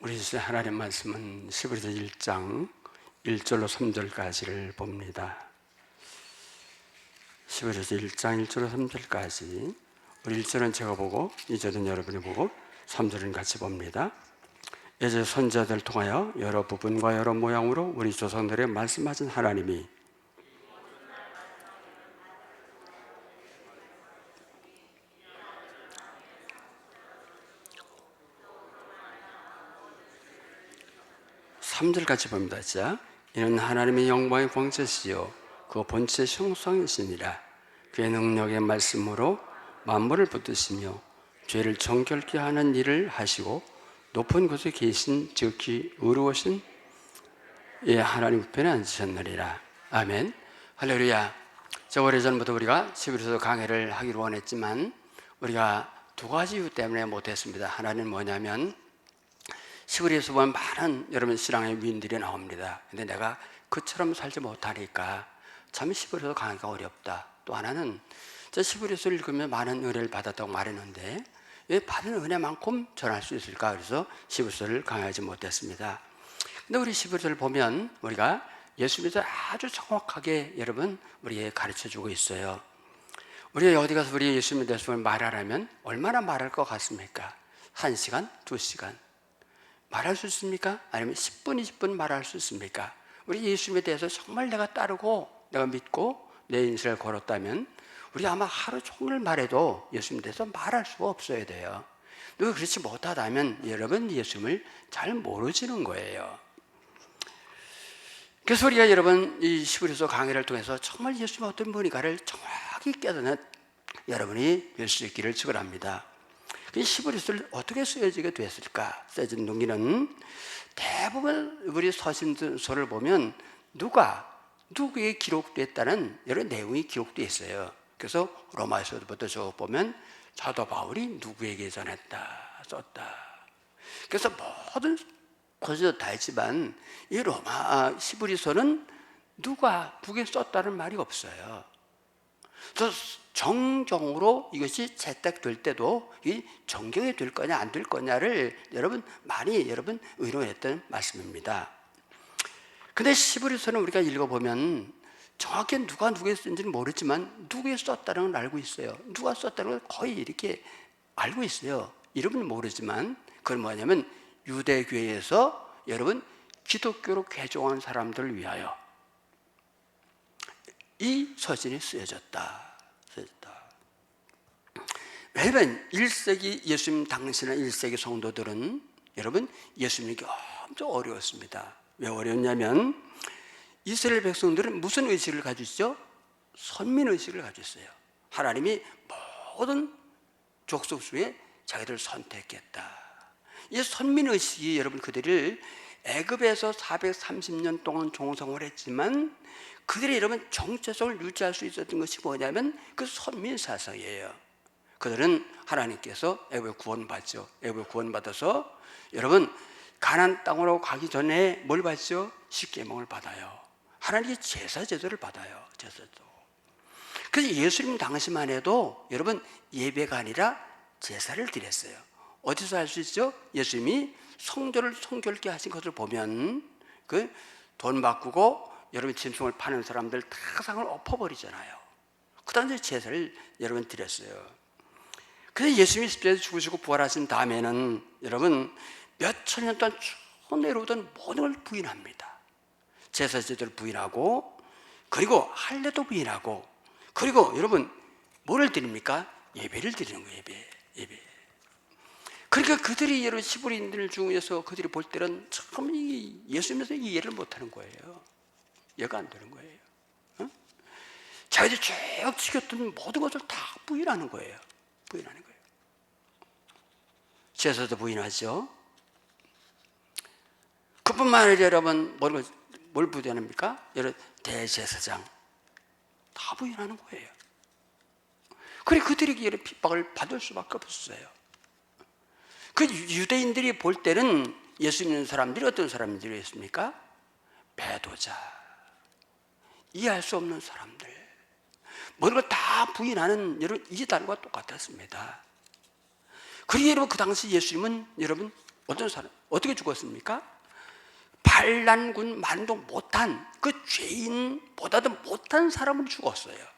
우리 하나님 말씀은 히브리서 1장 1절로 3절까지를 봅니다. 히브리서 1장 1절로 3절까지, 우리 1절은 제가 보고 2절은 여러분이 보고 3절은 같이 봅니다. 이제 선지자들을 통하여 여러 부분과 여러 모양으로 우리 조상들의 말씀하신 하나님이 (3절) 같이 봅니다. 자, 이는 하나님의 영광의 광채시요 그 본체의 형상이시니라. 그의 능력의 말씀으로 만물을 붙드시며 죄를 정결케 하는 일을 하시고 높은 곳에 계신 지극히 의로우신 이 하나님 우편에 앉으셨느니라. 아멘. 할렐루야. 저 오래전부터 우리가 히브리서 강해를 하기로 원했지만 우리가 두 가지 이유 때문에 못했습니다. 하나는 뭐냐면, 히브리서 보면 많은 여러분 신앙의 위인들이 나옵니다. 근데 내가 그처럼 살지 못하니까 참 히브리서 강의가 어렵다. 또 하나는 저 히브리서를 읽으면 많은 은혜를 받았다고 말했는데 왜 받은 은혜만큼 전할 수 있을까? 그래서 히브리서를 강의하지 못했습니다. 근데 우리 히브리서를 보면 우리가 예수님에서 아주 정확하게 여러분 우리에게 가르쳐주고 있어요. 우리가 어디 가서 우리 예수님에 대해서 말하라면 얼마나 말할 것 같습니까? 1시간, 2시간 말할 수 있습니까? 아니면 10분, 20분 말할 수 있습니까? 우리 예수님에 대해서 정말 내가 따르고 내가 믿고 내 인생을 걸었다면 우리 아마 하루 종일 말해도 예수님에 대해서 말할 수가 없어야 돼요. 왜 그렇지 못하다면 여러분 예수님을 잘 모르시는 거예요. 그래서 우리가 여러분 이 히브리서 강의를 통해서 정말 예수님이 어떤 분인가를 정확히 깨닫는 여러분이 될 수 있기를 축원합니다. 히브리서를 어떻게 쓰여지게 됐을까? 써진 동기는 대부분 우리 서신서를 보면 누구에 기록됐다는 여러 내용이 기록되어 있어요. 그래서 로마서부터 쭉 보면 사도 바울이 누구에게 전했다, 썼다. 그래서 모든 곳에서 다 있지만 이 히브리서는 누구에게 썼다는 말이 없어요. 그래서 정정으로 이것이 채택될 때도 이 정경이 될 거냐 안 될 거냐를 많이 의논했던 말씀입니다. 근데 히브리서는 우리가 읽어보면 정확히 누가 누구에 쓴지는 모르지만 누구에 썼다는 걸 알고 있어요. 누가 썼다는 걸 거의 이렇게 알고 있어요. 이름은 모르지만 그건 뭐냐면 유대교회에서 여러분 기독교로 개종한 사람들을 위하여 이 서신이 쓰여졌다. 왜냐하면 1세기 예수님 당신의 1세기 성도들은 여러분 예수님에게 엄청 어려웠습니다. 왜 어려웠냐면 이스라엘 백성들은 무슨 의식을 가지고 있죠? 선민의식을 가지고 있어요. 하나님이 모든 족속 중에 자기들을 선택했다. 이 선민의식이 여러분 그들을 애굽에서 430년 동안 종성을 했지만 그들이 여러분 정체성을 유지할 수 있었던 것이 뭐냐면 그 선민사상이에요. 그들은 하나님께서 애굽에 구원받죠. 애굽에 구원받아서 여러분 가나안 땅으로 가기 전에 뭘 받죠? 십계명을 받아요. 하나님의 제사 제도를 받아요. 제사도. 그래서 예수님 당시만 해도 여러분 예배가 아니라 제사를 드렸어요. 어디서 할 수 있죠? 예수님이 성전을 성결케 하신 것을 보면 그 돈 바꾸고 여러분 짐승을 파는 사람들 다 상을 엎어버리잖아요. 그 당시에 제사를 여러분 드렸어요. 그래서 예수님이 십자가에서 죽으시고 부활하신 다음에는 여러분 몇천 년 동안 쭉 내려오던 모든 걸 부인합니다. 제사 제도를 부인하고 그리고 할례도 부인하고 그리고 여러분 뭐를 드립니까? 예배를 드리는 거예요. 예배. 그러니까 그들이 여러분 히브리인들 중에서 그들이 볼 때는 참 예수님에서 이해를 못하는 거예요. 이해가 안 되는 거예요. 자기들이 쭉 지켰던 모든 것을 다 부인하는 거예요. 제사도 부인하죠. 그뿐만 아니라 여러분 뭘 부인합니까? 여러분 대제사장 다 부인하는 거예요. 그래 그들에게 이런 핍박을 받을 수밖에 없었어요. 그 유대인들이 볼 때는 예수 믿는 사람들이 어떤 사람들이었습니까? 배도자, 이해할 수 없는 사람들, 모든 걸 다 부인하는 여러분 이단과 똑같았습니다. 그리고 여러분 그 당시 예수님은 여러분 어떤 사람 어떻게 죽었습니까? 반란군 만도 못한 그 죄인보다도 못한 사람은 죽었어요.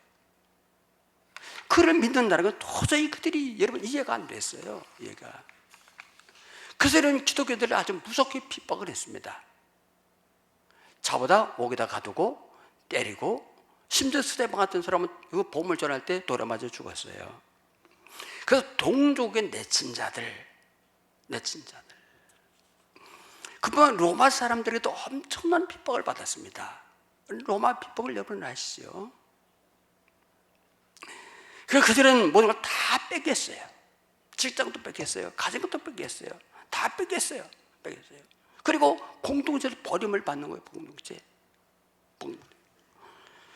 그를 믿는다는 건 도저히 그들이 여러분 이해가 안 됐어요. 이해가. 그래서 이런 기독교들을 아주 무섭게 핍박을 했습니다. 차보다 옥에다 가두고 때리고, 심지어 스데반 같은 사람은 그 복음을 전할 때 돌에 맞아 죽었어요. 그래서 동족의 내친자들 그뿐만 로마 사람들에도 엄청난 핍박을 받았습니다. 로마 핍박을 여러분 아시죠? 그래서 그들은 모든 걸 다 뺏겼어요. 직장도 뺏겼어요. 가진 것도 뺏겼어요. 다 뺏겼어요. 그리고 공동체에서 버림을 받는 거예요. 공동체.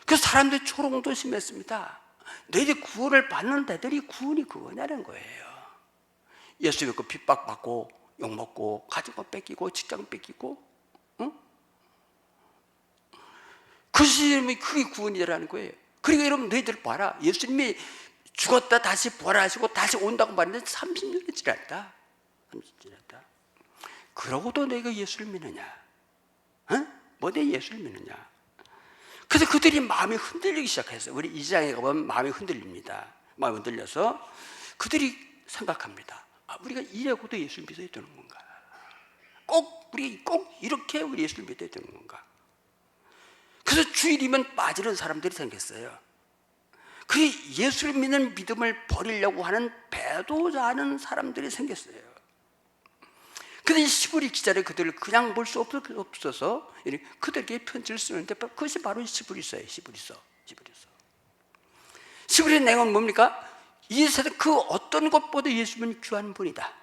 그래서 사람들이 조롱도 심했습니다. 너희들이 구원을 받는 데들이 구원이 그거냐는 거예요. 예수 믿고 핍박받고 욕먹고 가진 거 뺏기고 직장 뺏기고, 응? 그것이 그게 구원이라는 거예요. 그리고 여러분 너희들 봐라. 예수님이 죽었다 다시 부활하시고 다시 온다고 말했는데 30년이 지났다. 30년이 지났다. 그러고도 너희가 예수를 믿느냐? 응? 뭐 내 예수를 믿느냐? 그래서 그들이 마음이 흔들리기 시작했어요. 우리 2장에 가보면 마음이 흔들립니다. 마음이 흔들려서 그들이 생각합니다. 우리가 이래고도 예수를 믿어야 되는 건가? 우리 꼭 이렇게 우리 예수를 믿어야 되는 건가? 그래서 주일이면 빠지는 사람들이 생겼어요. 그 예수를 믿는 믿음을 버리려고 하는 배도자하는 사람들이 생겼어요. 근데 시브리 기자를 그들을 그냥 볼 수 없어서 그들에게 편지를 쓰는데 그것이 바로 시브리서예요. 시브리의 내용은 뭡니까? 이 세상 그 어떤 것보다 예수님은 귀한 분이다.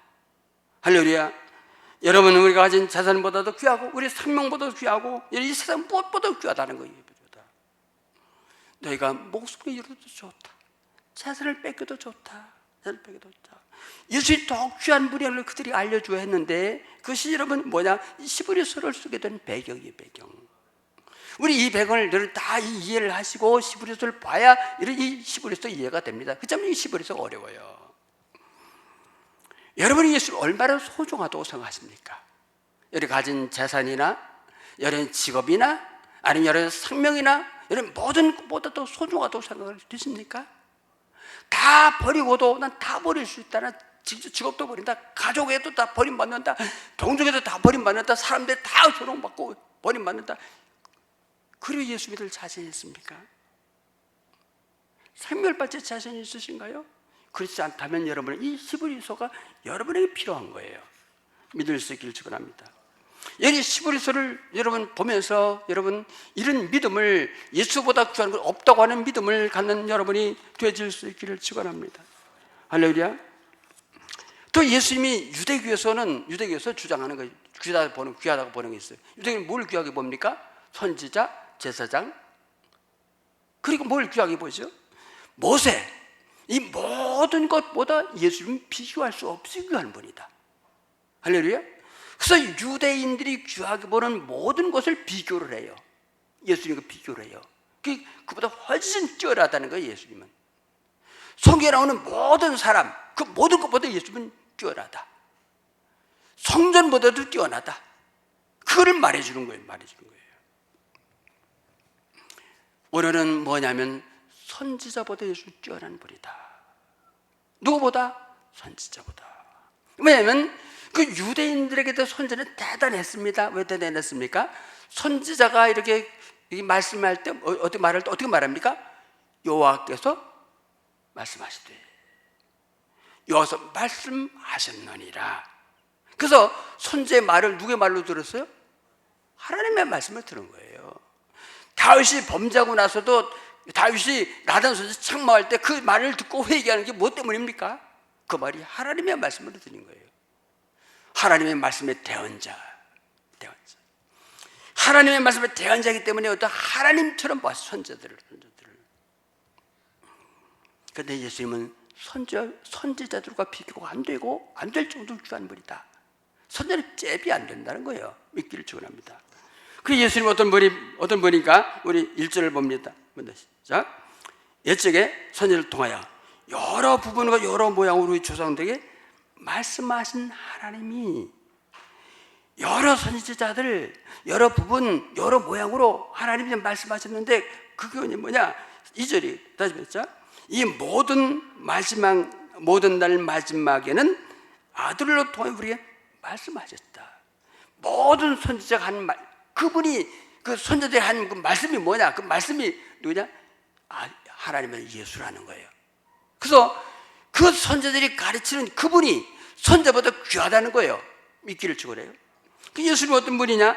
할렐루야. 여러분, 우리가 가진 재산보다도 귀하고 우리 생명보다도 귀하고 이 세상 무엇보다도 귀하다는 거예요. 너희가 목숨을 잃어도 좋다. 재산을 뺏겨도 좋다. 예수님이 더 귀한 분이라는 걸 그들이 알려줘야 했는데, 그것이 여러분 뭐냐? 시브리서를 쓰게 된 배경이에요. 배경. 우리 이 배경을 다 이해를 하시고 시브리서를 봐야 이 시브리서 이해가 됩니다. 그 때문에 이 시브리서가 어려워요. 여러분이 예수를 얼마나 소중하다고 생각하십니까? 여러분 가진 재산이나 여러분 직업이나 아니면 여러분 생명이나 여러분 모든 것보다도 소중하다고 생각을 드십니까? 다 버리고도 난 다 버릴 수 있다. 난 직업도 버린다. 가족에도 다 버림받는다. 동족에도 다 버림받는다. 사람들 다 조롱받고 버림받는다. 그리고 예수 믿을 자신 있습니까? 생멸받을 자신 있으신가요? 그렇지 않다면 여러분은 이 시브리서가 여러분에게 필요한 거예요. 믿을 수 있기를 축원합니다. 여기 시브리서를 여러분 보면서 여러분 이런 믿음을, 예수보다 귀한 것 없다고 하는 믿음을 갖는 여러분이 되어질 수 있기를 축원합니다. 할렐루야. 또 예수님이 유대교에서 주장하는 거, 귀하다고 보는 게 있어요. 유대교는 뭘 귀하게 봅니까? 선지자, 제사장, 그리고 뭘 귀하게 보죠? 모세. 이 모든 것보다 예수님은 비교할 수 없이 귀한 분이다. 할렐루야. 그래서 유대인들이 귀하게 보는 모든 것을 비교를 해요. 예수님과 비교를 해요. 그보다 훨씬 뛰어나다는 거예요. 예수님은 성경에 나오는 모든 사람, 그 모든 것보다 예수님은 뛰어나다. 성전보다도 뛰어나다. 그거를 말해주는 거예요. 오늘은 뭐냐면 선지자보다 예수는 뛰어난 분이다. 누구보다? 선지자보다. 왜냐하면 그 유대인들에게도 선지자는 대단했습니다. 왜 대단했습니까? 선지자가 이렇게 말씀할 때 어떻게 말합니까? 여호와께서 말씀하시되, 여호와께서 말씀하셨느니라. 그래서 선지자의 말을 누구의 말로 들었어요? 하나님의 말씀을 들은 거예요. 다윗이 범죄하고 나서도 다윗이 나단 선지 책망할 때 그 말을 듣고 회개하는 게 뭐 때문입니까? 그 말이 하나님의 말씀으로 들린 거예요. 하나님의 말씀의 대언자. 하나님의 말씀의 대언자이기 때문에 어떤 하나님처럼 봤어요. 선지자들을. 그런데 예수님은 선지자들과 비교가 안 되고 안 될 정도로 귀한 분이다. 선지자는 잽이 안 된다는 거예요. 믿기를 축원합니다. 그 예수님 어떤 분인가? 우리 1절을 봅니다. 자, 옛적에 선지자를 통하여 여러 부분과 여러 모양으로 우리 조상들에게 말씀하신 하나님이 여러 선지자들, 여러 부분, 여러 모양으로 하나님이 말씀하셨는데 그게 뭐냐? 2절이 다시 말했죠. 이 모든 날 마지막에는 아들로 통해 우리에게 말씀하셨다. 모든 선지자가 한 말, 그분이 그 선지자들이 한 그 말씀이 뭐냐? 그 말씀이 누구냐? 하나님의 예수라는 거예요. 그래서 그 선지자들이 가르치는 그분이 선지자보다 귀하다는 거예요. 믿기를 축원해요. 그 예수님이 어떤 분이냐?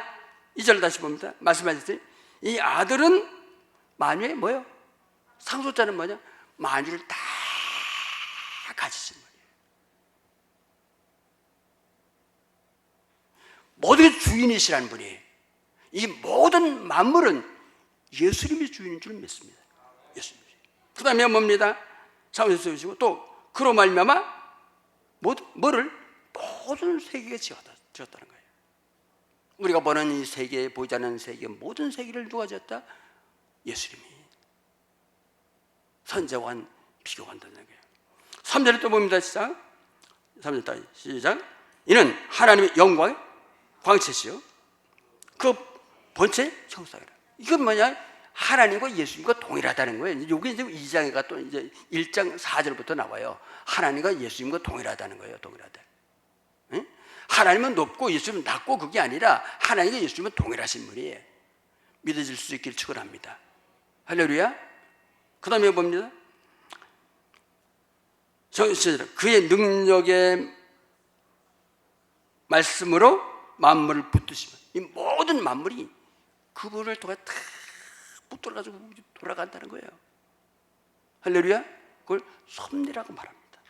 2절 다시 봅니다. 말씀하셨어요. 이 아들은 만유의 뭐예요? 상속자는 뭐냐? 만유를 다 가지신 분이에요. 모든 주인이시라는 분이에요. 이 모든 만물은 예수님이 주인인 줄 믿습니다. 예수님이. 그 다음에 뭡니다? 사무엘 쓰시고 또 그로 말미암아 뭐를 모든 세계가 지었다는 거예요. 우리가 보는 이 세계, 보이지 않는 세계, 모든 세계를 누가 지었다? 예수님이. 선지자와 비교한다는 거예요. 3절을 또 봅니다. 시작. 3절 따위 시작. 이는 하나님의 영광의 광채시요 그 본체 형상이라. 이건 뭐냐? 하나님과 예수님과 동일하다는 거예요. 여기 이제 2장에가 또 이제 1장 4절부터 나와요. 하나님과 예수님과 동일하다는 거예요. 동일하다. 응? 하나님은 높고 예수님은 낮고 그게 아니라 하나님과 예수님은 동일하신 분이에요. 믿어질 수 있기를 축원합니다. 할렐루야. 그 다음에 봅니다. 그의 능력의 말씀으로 만물을 붙드시면 이 모든 만물이 그분을 통해 다 붙들어가지고 돌아간다는 거예요. 할렐루야. 그걸 섭리라고 말합니다.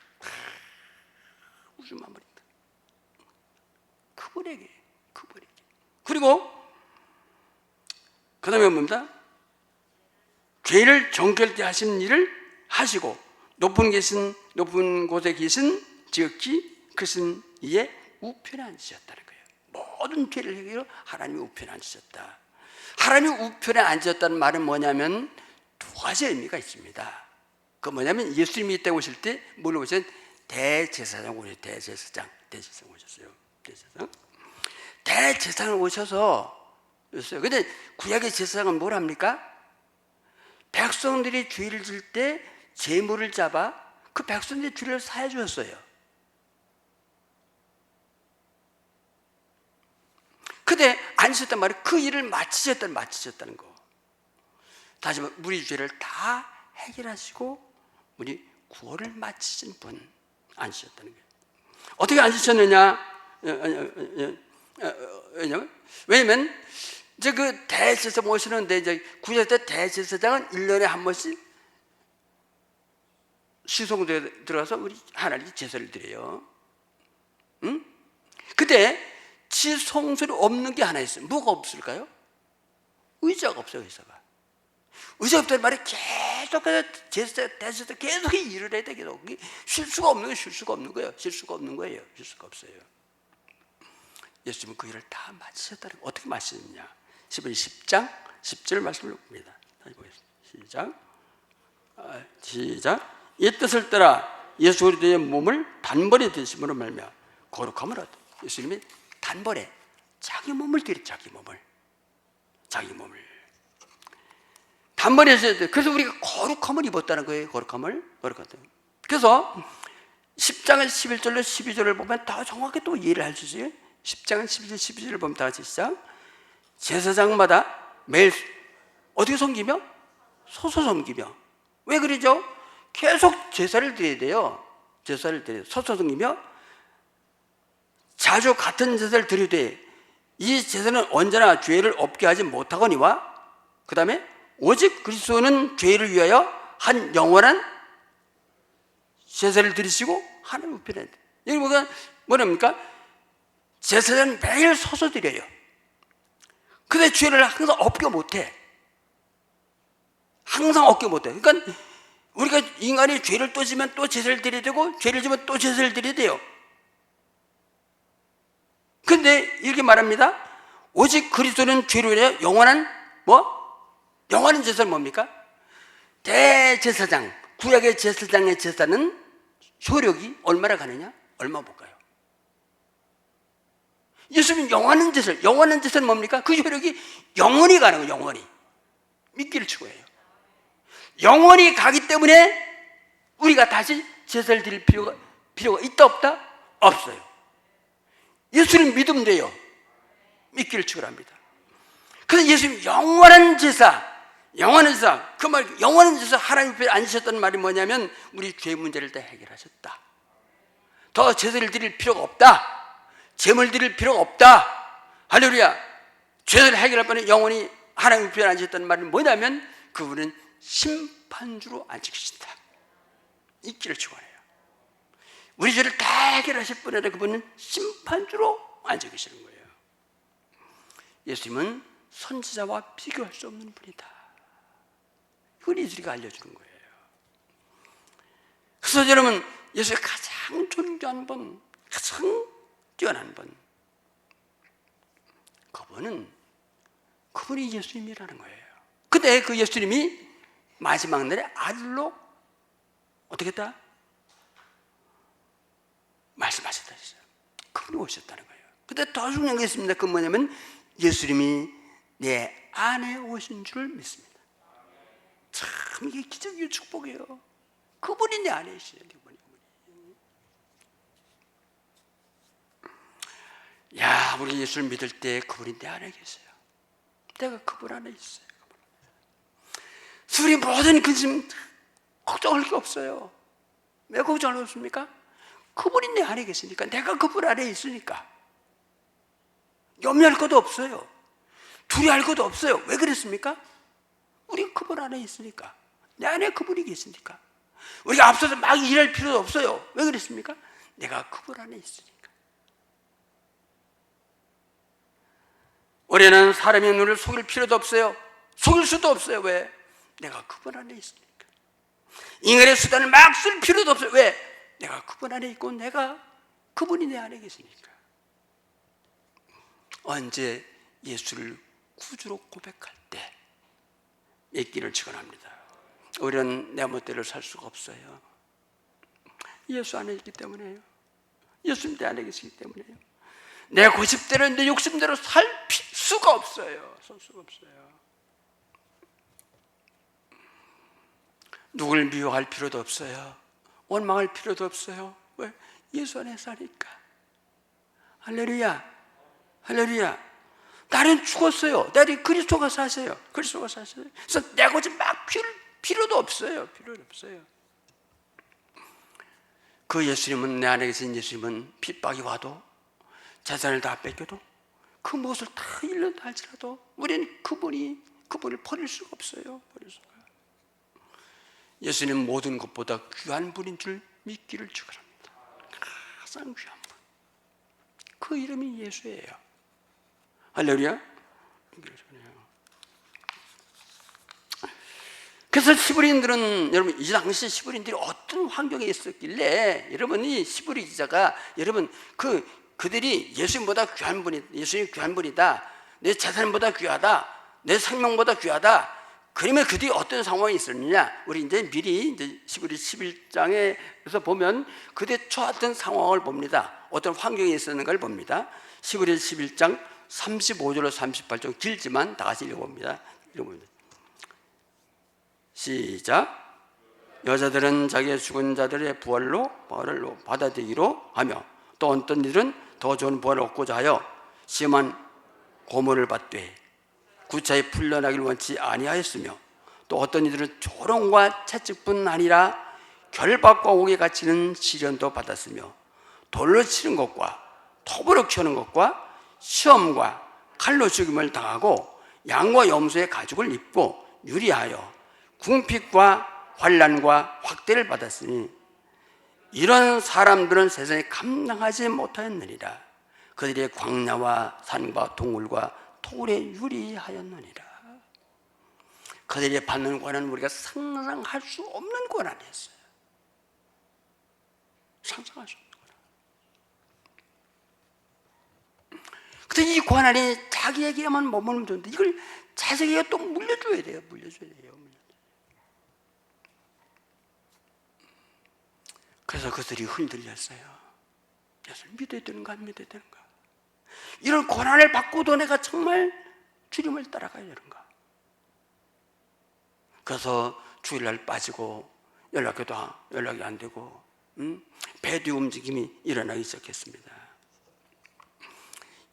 우주 만물입니다. 그분에게. 그리고 그 다음에 뭡니다? 죄를 정결케 하신 일을 하시고 높은 곳에 계신 지극히 크신 이의 우편에 앉으셨다는 거예요. 모든 죄를 해결하여 하나님이 우편에 앉으셨다. 하나님이 우편에 앉으셨다는 말은 뭐냐면 두 가지 의미가 있습니다. 그 뭐냐면 예수님이 이때 오실 때 뭘로 오셨어요? 대제사장 오셨어요. 대제사장 오셨어요. 대제사장을 오셔서 근데 구약의 제사장은 뭘 합니까? 백성들이 죄를 질 때 제물을 잡아 그 백성들의 죄를 사해 주었어요. 근데 앉으셨단 말이에요. 그 일을 마치셨다는 거. 다시 말해 우리 죄를 다 해결하시고 우리 구원을 마치신 분 앉으셨다는 거예요. 어떻게 앉으셨느냐? 왜냐면 이제 그 대제사장 모시는데 이제 구약 때 대제사장은 1년에 한 번씩 시송대에 들어가서 우리 하나님께 제사를 드려요. 응? 그때 지성소리 없는 게 하나 있어요. 뭐가 없을까요? 의자가 없어요. 의자가 없다는 말이 계속해서 대제사장 계속 일을 해야 돼. 계속 쉴 수가 없는 거예요. 쉴 수가 없어요. 예수님은 그 일을 다 마치셨다는 거예요. 어떻게 마치셨느냐? 10장 10절 말씀을 봅니다. 다시 보겠습니다. 시작. 이 뜻을 따라 예수 그리스도의 몸을 단번에 드심으로 말미암아 거룩함을 얻어. 예수님이 단번에 자기 몸을 드려. 자기 몸을 단번에 해야 돼. 그래서 우리가 거룩함을 입었다는 거예요. 거룩함을. 그래서 10장은 11절로 12절을 보면 더 정확히 또 이해를 할 수 있어요. 10장은 11절 12절을 보면 다 같이 시작. 제사장마다 매일 어떻게 섬기며? 서서 섬기며. 왜 그러죠? 계속 제사를 드려야 돼요. 서서 섬기며 자주 같은 제사를 드려야 돼. 이 제사는 언제나 죄를 없게 하지 못하거니와 그 다음에 오직 그리스도는 죄를 위하여 한 영원한 제사를 드리시고 하나님 우편에 돼. 여기 뭐랍니까? 제사는 매일 서서 드려요. 근데 죄를 항상 없게 못해. 그러니까 우리가 인간이 죄를 또 지면 또 제사를 드려야 되고 죄를 지면 또 제사를 드려야 돼요. 근데 이렇게 말합니다. 오직 그리스도는 죄를 위하여 영원한 영원한 제사는 뭡니까? 대제사장, 구약의 제사장의 제사는 효력이 얼마나 가느냐? 얼마 볼까요? 예수님 영원한 제사는 뭡니까? 그 효력이 영원히 가는 거예요. 영원히. 믿기를 추구해요. 영원히 가기 때문에 우리가 다시 제사를 드릴 필요가 있다 없다? 없어요. 예수를 믿으면 돼요. 믿기를 추구합니다. 그래서 예수님 영원한 제사, 그 말, 영원한 제사 하나님 앞에 앉으셨다는 말이 뭐냐면 우리 죄 문제를 다 해결하셨다. 더 제사를 드릴 필요가 없다. 제물 드릴 필요가 없다. 할렐루야. 죄를 해결할 바는 영원히 하나님 앞에 앉으셨다는 말은 뭐냐면 그분은 심판주로 앉으 계신다. 있기를 축원해요. 우리 죄를 다 해결하실 뿐 아니라 그분은 심판주로 앉아 계시는 거예요. 예수님은 선지자와 비교할 수 없는 분이다. 이걸 이들이가 알려주는 거예요. 그래서 여러분, 예수의 가장 존귀한 분, 가장 뛰어난 분, 그분이 예수님이라는 거예요. 근데 그 예수님이 마지막 날에 아들로 어떻게 했다? 말씀하셨다 했어요. 그분이 오셨다는 거예요. 근데 더 중요한 게 있습니다. 그건 뭐냐면 예수님이 내 안에 오신 줄 믿습니다. 참 이게 기적이요 축복이에요. 그분이 내 안에 있어요. 야, 우리 예수를 믿을 때 그분이 내 안에 계세요. 내가 그분 안에 있어요. 우리 모든 근심 걱정할 게 없어요. 왜 걱정할 게 없습니까? 그분이 내 안에 계시니까, 내가 그분 안에 있으니까 염려할 것도 없어요. 두려워할 것도 없어요. 왜 그랬습니까? 우리 그분 안에 있으니까, 내 안에 그분이 계시니까. 우리가 앞서서 막 일할 필요도 없어요. 왜 그랬습니까? 내가 그분 안에 있으니까. 우리는 사람의 눈을 속일 필요도 없어요. 속일 수도 없어요. 왜? 내가 그분 안에 있으니까. 인간의 수단을 막 쓸 필요도 없어요. 왜? 내가 그분 안에 있고 내가 그분이 내 안에 계시니까. 언제 예수를 구주로 고백할 때 믿기를 축원합니다. 우리는 내 멋대로 살 수가 없어요. 예수 안에 있기 때문에요. 예수님 내 안에 계시기 때문에요. 내 고집대로, 내 욕심대로 살 수가 없어요. 살 수가 없어요. 누굴 미워할 필요도 없어요. 원망할 필요도 없어요. 왜? 예수 안에 사니까. 할렐루야. 할렐루야. 나는 죽었어요. 나는 그리스도가 사세요. 그리스도가 사세요. 그래서 내 고집 막 필요도 없어요. 필요도 없어요. 그 예수님은, 내 안에 계신 예수님은 핍박이 와도, 재산을 다 뺏겨도, 그 무엇을 다 잃는다 할지라도 우리는 그분을 버릴 수가 없어요. 버릴 수가. 예수님 모든 것보다 귀한 분인 줄 믿기를 축원합니다. 가장 귀한 분. 그 이름이 예수예요. 할렐루야. 그래서 시브리인들은, 여러분, 이 당시 시브리인들이 어떤 환경에 있었길래, 여러분이 시브리 기자가, 여러분 그들이 예수님보다 귀한 분이, 예수님이 귀한 분이다, 내 재산보다 귀하다, 내 생명보다 귀하다. 그러면 그들이 어떤 상황이 있었느냐? 우리 이제 미리 이제 시브리 11장에서 보면 그들이 처했던 상황을 봅니다. 어떤 환경에 있었는가를 봅니다. 시브리 11장 35절로 38절, 길지만 다 같이 읽어봅니다. 읽어봅니다. 시작. 여자들은 자기의 죽은 자들의 부활로 받아들이기로 하며, 또 어떤 이들은 더 좋은 부활을 얻고자 하여 심한 고문을 받되 구차히 풀려나기를 원치 아니하였으며, 또 어떤 이들은 조롱과 채찍뿐 아니라 결박과 옥에 갇히는 시련도 받았으며, 돌로 치는 것과 톱으로 켜는 것과 시험과 칼로 죽임을 당하고 양과 염소의 가죽을 입고 유리하여 궁핍과 환난과 확대를 받았으니, 이런 사람들은 세상에 감당하지 못하였느니라. 그들의 광야와 산과 동굴과 돌에 유리하였느니라. 그들이 받는 고난은 우리가 상상할 수 없는 고난이었어요. 상상할 수 없는 고난. 근데 이 고난이 자기에게만 머무르면 좋은데, 이걸 자식에게 또 물려줘야 돼요. 물려줘야 돼요. 그래서 그들이 흔들렸어요. 예수를 믿어야 되는가 안 믿어야 되는가. 이런 고난을 받고도 내가 정말 주님을 따라가야 되는가? 그래서 주일날 빠지고 연락이 안 되고 배뒤 움직임이 일어나기 시작했습니다.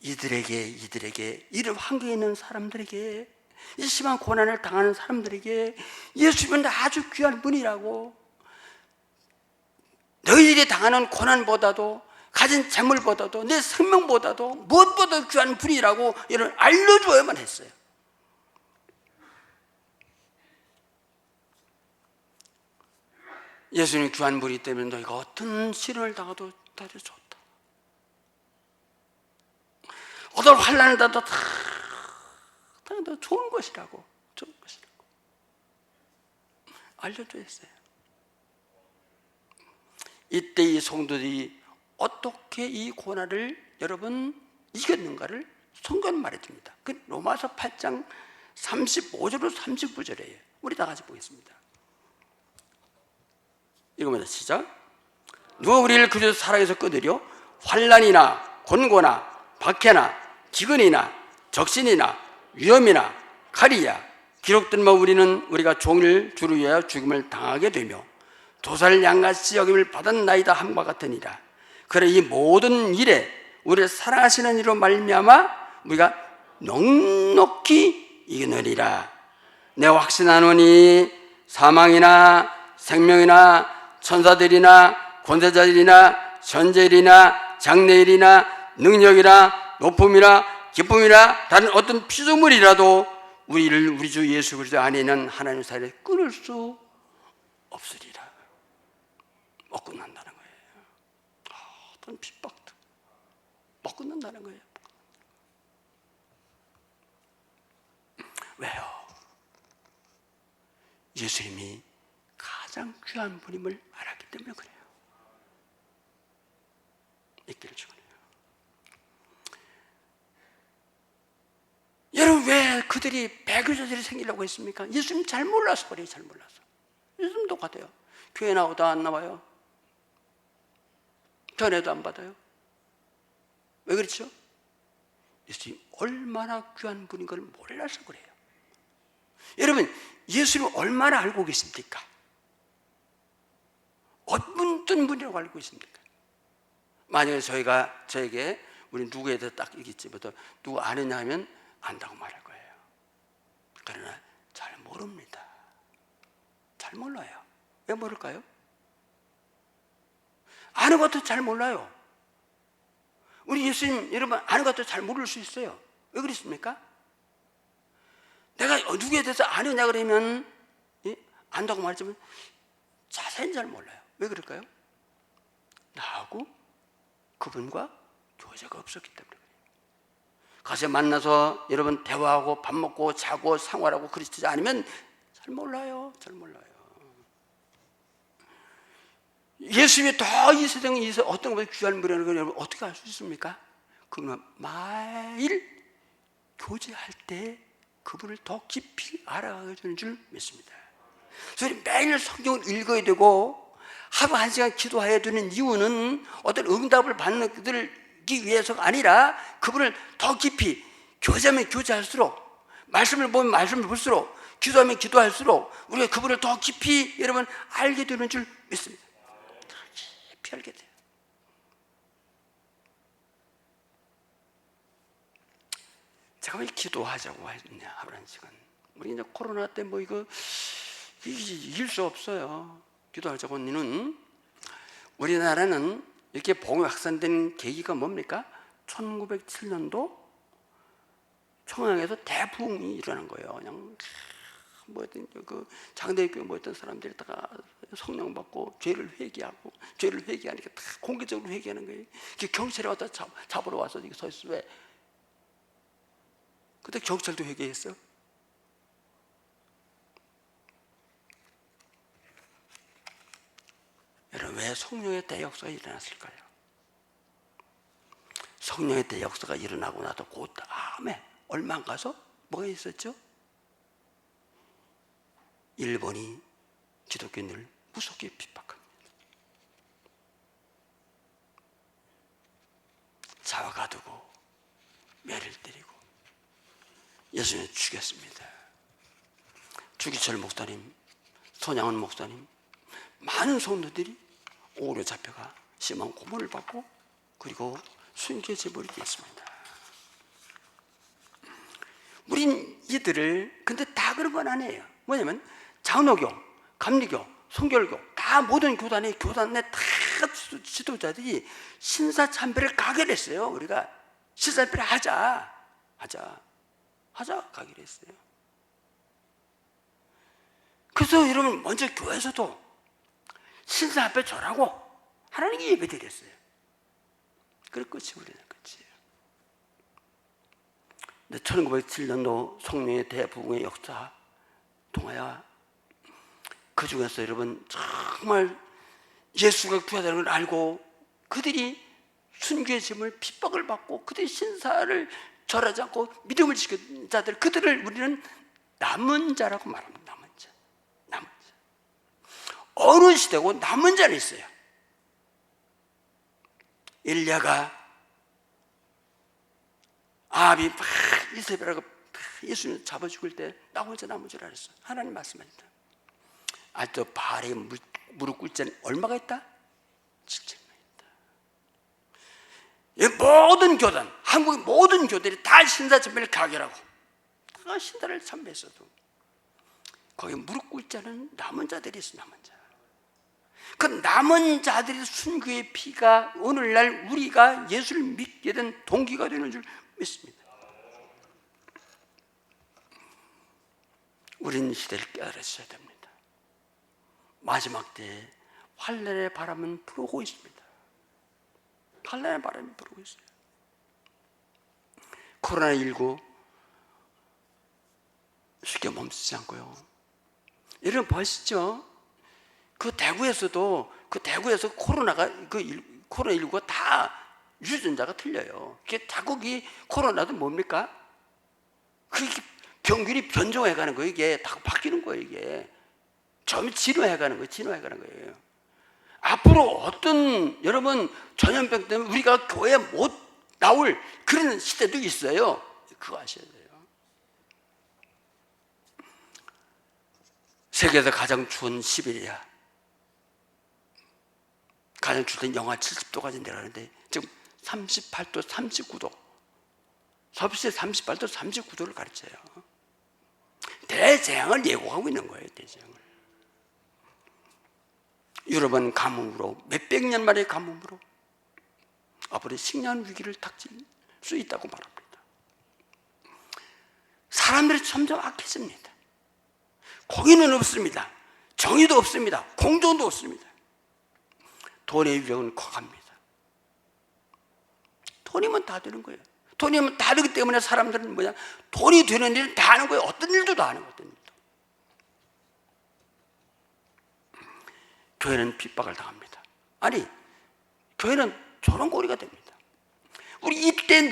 이들에게 이런 환경에 있는 사람들에게, 이 심한 고난을 당하는 사람들에게 예수님은 아주 귀한 분이라고, 너희들이 당하는 고난보다도, 가진 재물보다도, 내 생명보다도 무엇보다 귀한 분이라고 이런 알려줘야만 했어요. 예수님 귀한 분이기 때문에 너희가 어떤 시련을 당해도 다 좋다, 어떤 환난을 당해도 다 좋은 것이라고 알려줘야 했어요. 이때 이 성도들이 어떻게 이 고난을 여러분 이겼는가를 성경은 말해줍니다. 그 로마서 8장 35절로 39절이에요. 우리 다 같이 보겠습니다. 읽으면서 시작. 누가 우리를 그리스도 사랑에서 끊으려 환난이나 곤고나 박해나 기근이나 적신이나 위험이나 칼이야 기록된 바 우리가 종일 주를 위하여 죽임을 당하게 되며 도살 양같이 여김을 받았나이다 함과 같으니라. 그래 이 모든 일에 우리를 사랑하시는 이로 말미암아 우리가 넉넉히 이기느니라. 내가 확신하노니 사망이나 생명이나 천사들이나 권세자들이나 현재일이나 장래일이나 능력이나 높음이나 기쁨이나 다른 어떤 피조물이라도 우리 주 예수 그리스도 안에 있는 하나님 사이를 끊을 수 없으리라. 못 끝난다는 거예요. 어떤 핍박도 못 끝난다는 거예요. 왜요? 예수님이 가장 귀한 분임을 알았기 때문에 그래요. 있기를 축원해요. 여러분, 왜 그들이 배교자들이 생기려고 했습니까? 예수님 잘 몰라서 그래요. 잘 몰라서. 예수님 똑같아요. 교회 나오다 안 나와요. 전에도 안 받아요. 왜 그렇죠? 예수님 얼마나 귀한 분인 걸 몰라서 그래요. 여러분, 예수님 얼마나 알고 계십니까? 어떤 분이라고 알고 있습니까? 만약에 저에게 우리 누구에 대해서 딱 얘기했지부터 누구 아느냐 하면 안다고 말할 거예요. 그러나 잘 모릅니다. 잘 몰라요. 왜 모를까요? 아는 것도 잘 몰라요. 우리 예수님 여러분 아는 것도 잘 모를 수 있어요. 왜 그렇습니까? 내가 누구에 대해서 아느냐 그러면 안다고 말하지만 자세히 잘 몰라요. 왜 그럴까요? 나하고 그분과 교제가 없었기 때문에 그래요. 가서 만나서 여러분 대화하고 밥 먹고 자고 생활하고 그렇지 않으면 잘 몰라요. 잘 몰라요. 예수님이 더 이 세상에 어떤 것보다 귀한 분이라는 걸 여러분 어떻게 알 수 있습니까? 그러면 매일 교제할 때 그분을 더 깊이 알아가게 되는 줄 믿습니다. 그래서 매일 성경을 읽어야 되고 하루 1시간 기도해야 되는 이유는 어떤 응답을 받기 위해서가 아니라 그분을 더 깊이 교제하면 교제할수록, 말씀을 보면 말씀을 볼수록, 기도하면 기도할수록 우리가 그분을 더 깊이 여러분 알게 되는 줄 믿습니다. 더 깊이 알게 돼요. 제가 왜 기도하자고 했냐 하루 1시간. 우리 이제 코로나 때 뭐 이거 이길 수 없어요. 기도하자고 하는 우리나라는 이렇게 복음이 확산된 계기가 뭡니까? 1907년도 청양에서 대부흥이 일어난 거예요. 그냥 뭐였든 그 장대교회 모였던 사람들이 다 성령 받고 죄를 회개하니까 다 공개적으로 회개하는 거예요. 경찰이 왔다 잡으러 와서 이게 서 있어. 왜? 그때 경찰도 회개했어요. 여러분, 왜 성령의 대역사가 일어났을까요? 성령의 대역사가 일어나고 나도 그 다음에 얼마 안 가서 뭐가 있었죠? 일본이 기독교인을 무섭게 비판합니다. 자와 가두고 예수님을 죽였습니다. 주기철 목사님, 손양은 목사님, 많은 성도들이 오히려 잡혀가 심한 고문을 받고 그리고 순교의 제물이 됐습니다. 우린 이들을 근데 다 그런 건 아니에요. 뭐냐면 장로교, 감리교, 성결교 다 모든 교단 내 다 지도자들이 신사참배를 가결했어요. 우리가 신사참배를 하자 가기로 했어요. 그래서 여러분 먼저 교회에서도 신사참배 절하고 하나님께 예배드렸어요. 그럴 끝이 우리는 끝이에요. 1907년도 성령의 대부흥의 역사 동아야 그 중에서 여러분 정말 예수가 구하다는 걸 알고 그들이 순교의 짐을 핍박을 받고 그들이 신사를 절하지 않고 믿음을 지킨 자들 그들을 우리는 남은 자라고 말합니다. 남은 자. 어느 시대고 남은 자는 있어요. 엘리야가 아합이 막 이세벨하고 예수님 잡아 죽을 때 나 혼자 남은 줄 알았어. 하나님 말씀하셨다. 아직도 바알에 무릎 꿇지 않은 얼마가 있다? 7천명 있다. 모든 교단, 한국의 모든 교들이 다 신사참배를 가결하고 다 신사를 참배했어도 거기 무릎 꿇지 않은 남은 자들이 있어. 남은 자. 그 남은 자들의 순교의 피가 오늘날 우리가 예수를 믿게 된 동기가 되는 줄 믿습니다. 우리는 시대를 깨달으셔야 됩니다. 마지막 때에 환란의 바람은 불어오고 있습니다. 환란의 바람이 불어오고 있어요. 코로나19 쉽게 멈추지 않고요. 여러분 보시죠. 그 대구에서 코로나19가 다 유전자가 틀려요. 자국이 코로나도 뭡니까? 그게 병균이 변종해가는 거예요. 이게 다 바뀌는 거예요. 이게 점 진화해가는 거예요. 앞으로 어떤 여러분 전염병 때문에 우리가 교회에 못 나올 그런 시대도 있어요. 그거 아셔야 돼요. 세계에서 가장 추운 시베리아, 가장 추울 때 영하 70도까지 내려가는데 지금 38도, 39도, 섭씨 38도, 39도를 가르쳐요. 대재앙을 예고하고 있는 거예요. 대재앙을. 유럽은 가뭄으로 몇백 년 만의 가뭄으로 앞으로 식량 위기를 닥칠 수 있다고 말합니다. 사람들이 점점 악해집니다. 공의는 없습니다. 정의도 없습니다. 공정도 없습니다. 돈의 위력은 커갑니다. 돈이면 다 되는 거예요. 돈이면 다 되기 때문에 사람들은 뭐냐? 돈이 되는 일을 다 하는 거예요. 어떤 일도 다 하는 거예요. 어떤 일도. 교회는 핍박을 당합니다. 아니, 교회는 조롱거리가 됩니다. 우리 이때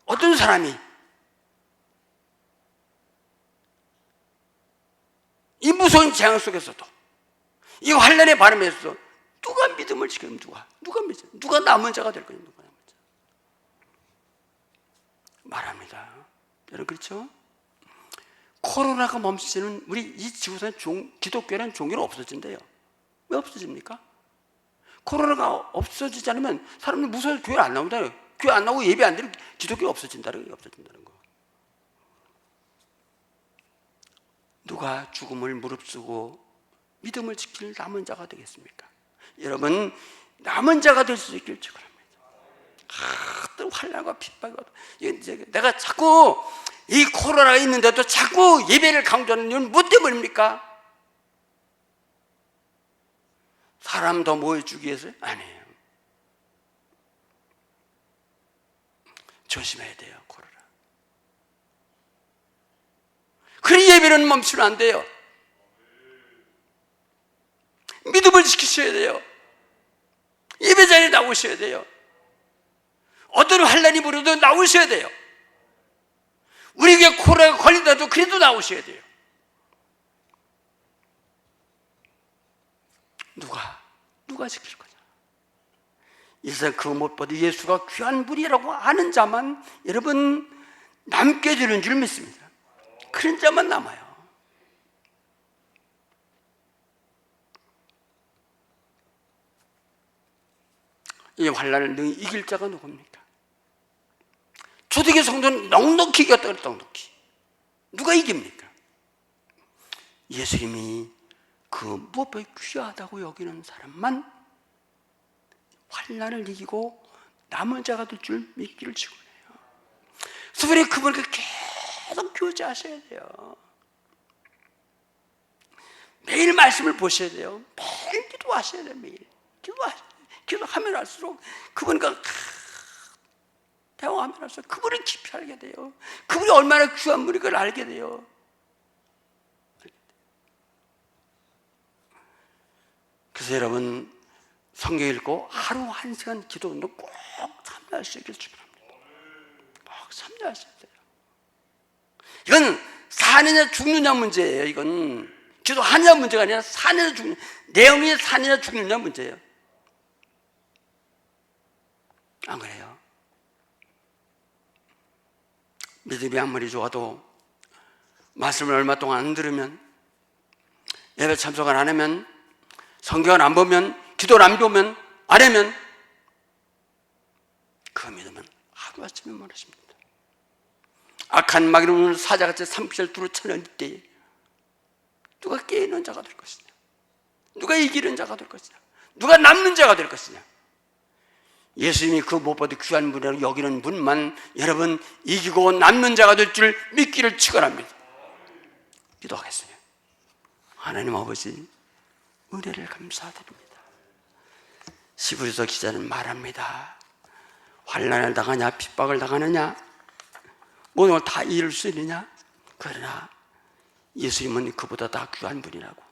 어떤 사람이 이 무서운 재앙 속에서도 이 환난의 바람에서도 누가 믿음을 지키면 누가 남은 자가 될 거냐? 누가 남은 자 말합니다. 여러분 그렇죠? 코로나가 멈추지는 우리 이 지구상 기독교는 종교는 없어진대요. 왜 없어집니까? 코로나가 없어지지 않으면 사람들이 무서워서 교회 안 나온다요. 교회 안 나오고 예배 안 드리면 기독교 없어진다는 거. 누가 죽음을 무릅쓰고 믿음을 지킬 남은 자가 되겠습니까? 여러분 남은 자가 될 수 있길 축원합니다. 또 환난과 핍박이 내가 자꾸 이 코로나가 있는데도 자꾸 예배를 강조하는 이유는 뭐 때문입니까? 사람 더 모여주기 위해서요? 아니에요. 조심해야 돼요. 코로나. 그 예배는 멈추면 안 돼요. 믿음을 지키셔야 돼요. 예배 자리에 나오셔야 돼요. 어떤 환난이 불어도 나오셔야 돼요. 우리에게 코로나가 걸린다도 그래도 나오셔야 돼요. 누가 지킬 거냐? 이 세상 그 무엇보다 예수가 귀한 분이라고 아는 자만 여러분 남게 되는 줄 믿습니다. 그런 자만 남아요. 이 환난을 능히 이길 자가 누굽니까? 초대교회 성도는 넉넉히 이겼다 그랬다. 넉넉히. 누가 이깁니까? 예수님이 그 무엇보다 귀하다고 여기는 사람만 환난을 이기고 남은 자가 될 줄 믿기를 축원해요. 그래서 그분과 계속 교제하셔야 돼요. 매일 말씀을 보셔야 돼요. 매일 기도하셔야 돼요. 매일 기도하면 할수록 그분과 대화하면 할수록 그분을 깊이 알게 돼요. 그분이 얼마나 귀한 분인 걸 알게 돼요. 그래서 여러분 성경 읽고 하루 1시간 기도 운동 꼭 참여하시길 축원합니다. 꼭 참여하셔야 돼요. 이건 사느냐 죽느냐 문제예요. 이건 기도하느냐 문제가 아니라 사느냐 죽느냐, 내용이 사느냐 죽느냐 문제예요. 안 그래요? 믿음이 아무리 좋아도 말씀을 얼마 동안 안 들으면, 예배 참석을 안 하면, 성경을 안 보면, 기도를 안 보면, 안 하면 그 믿음은 하루아침에 무너집니다. 악한 마귀는 사자같이 산비를 두루 쳐낼 때에 누가 깨있는 자가 될 것이냐, 누가 이기는 자가 될 것이냐, 누가 남는 자가 될 것이냐. 예수님이 그 무엇보다 귀한 분이라고 여기는 분만 여러분 이기고 남는 자가 될 줄 믿기를 축원합니다. 기도하겠어요. 하나님 아버지, 은혜를 감사드립니다. 시브리서 기자는 말합니다. 환난을 당하냐 핍박을 당하느냐 모든 걸 다 이룰 수 있느냐? 그러나 예수님은 그보다 다 귀한 분이라고,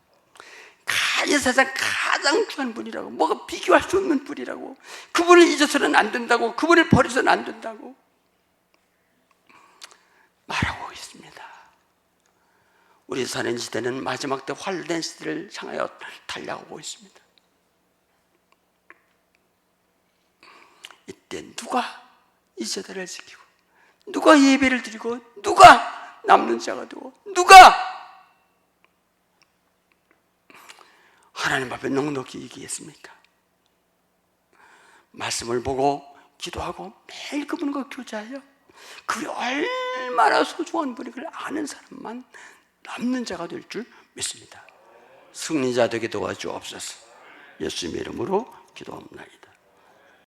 이 세상 가장 귀한 분이라고, 뭐가 비교할 수 없는 분이라고, 그분을 잊어서는 안 된다고, 그분을 버려서는 안 된다고 말하고 있습니다. 우리 사는 시대는 마지막 때 환난 시대를 향하여 달려가고 있습니다. 이때 누가 이 세대를 지키고, 누가 예배를 드리고, 누가 남는 자가 되고, 누가 하나님 앞에 넉넉히 이기겠습니까? 말씀을 보고 기도하고 매일 그분과 교제하여 그분이 얼마나 소중한 분인 걸 아는 사람만 남는 자가 될 줄 믿습니다. 승리자 되게 도와주옵소서. 예수님의 이름으로 기도합니다.